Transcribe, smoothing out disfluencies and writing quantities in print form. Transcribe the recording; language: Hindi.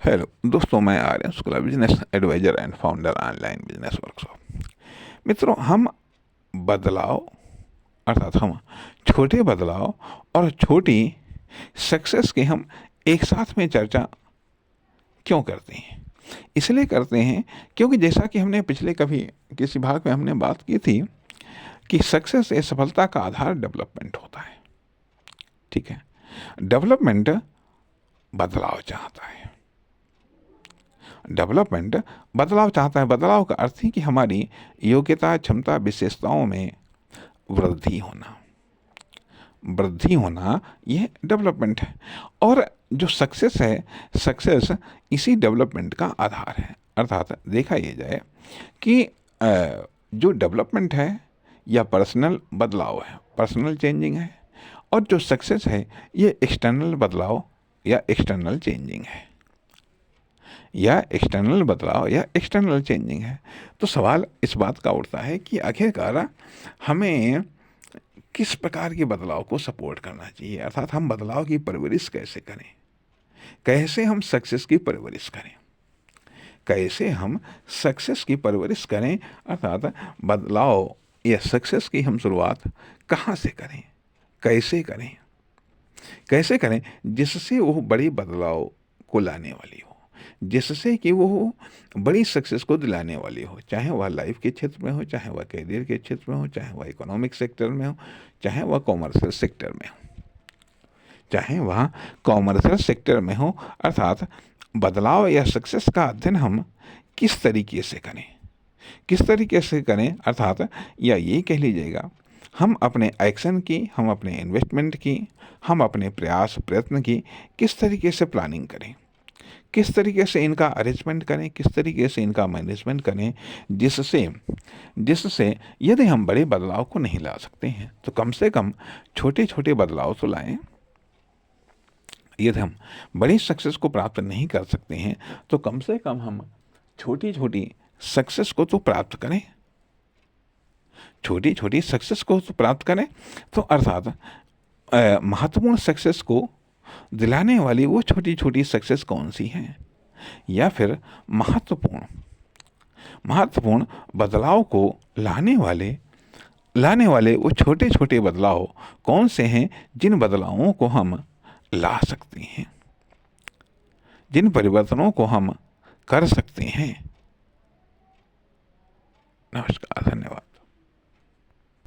हेलो दोस्तों, मैं Aryan Shukla, business advisor and founder online business workshop. मित्रों, हम बदलाव अर्थात हम छोटे बदलाव और छोटी सक्सेस की हम एक साथ में चर्चा क्यों करते हैं? इसलिए करते हैं क्योंकि जैसा कि हमने पिछले कभी किसी भाग में हमने बात की थी कि सक्सेस या सफलता का आधार डेवलपमेंट होता है। ठीक है, डेवलपमेंट बदलाव चाहता है। डेवलपमेंट बदलाव चाहता है। बदलाव का अर्थ है कि हमारी योग्यता, क्षमता, विशेषताओं में वृद्धि होना। वृद्धि होना यह डेवलपमेंट है। और जो सक्सेस है, सक्सेस इसी डेवलपमेंट का आधार है। अर्थात देखा ये जाए कि जो डेवलपमेंट है या पर्सनल बदलाव है, पर्सनल चेंजिंग है, और जो सक्सेस है ये एक्सटर्नल बदलाव या एक्सटर्नल चेंजिंग है, या एक्सटर्नल बदलाव या एक्सटर्नल चेंजिंग है। तो सवाल इस बात का उठता है कि आखिरकार हमें किस प्रकार के बदलाव को सपोर्ट करना चाहिए, अर्थात हम बदलाव की परवरिश कैसे करें, कैसे हम सक्सेस की परवरिश करें, कैसे हम सक्सेस की परवरिश करें, अर्थात बदलाव या सक्सेस की हम शुरुआत कहाँ से करें, कैसे करें, कैसे करें जिससे वो बड़े बदलाव को लाने वाली हो, जिससे कि वो बड़ी सक्सेस को दिलाने वाली हो, चाहे वह लाइफ के क्षेत्र में हो, चाहे वह कैरियर के क्षेत्र में हो, चाहे वह इकोनॉमिक सेक्टर में हो, चाहे वह कॉमर्शियल सेक्टर में हो, चाहे वह कॉमर्शियल सेक्टर में हो। अर्थात बदलाव या सक्सेस का अध्ययन हम किस तरीके से करें, किस तरीके से करें, अर्थात या ये कह लीजिएगा हम अपने एक्शन की, हम अपने इन्वेस्टमेंट की, हम अपने प्रयास प्रयत्न की किस तरीके से प्लानिंग करें, किस तरीके से इनका अरेंजमेंट करें, किस तरीके से इनका मैनेजमेंट करें, जिससे जिससे यदि हम बड़े बदलाव को नहीं ला सकते हैं तो कम से कम छोटे छोटे बदलाव तो लाएं। यदि हम बड़ी सक्सेस को प्राप्त नहीं कर सकते हैं तो कम से कम हम छोटी छोटी सक्सेस को तो प्राप्त करें, छोटी छोटी सक्सेस को तो प्राप्त करें। तो अर्थात महत्वपूर्ण सक्सेस को दिलाने वाली वो छोटी छोटी सक्सेस कौन सी हैं, या फिर महत्वपूर्ण महत्वपूर्ण बदलाव को लाने वाले वो छोटे छोटे बदलाव कौन से हैं, जिन बदलावों को हम ला सकते हैं, जिन परिवर्तनों को हम कर सकते हैं। नमस्कार, धन्यवाद।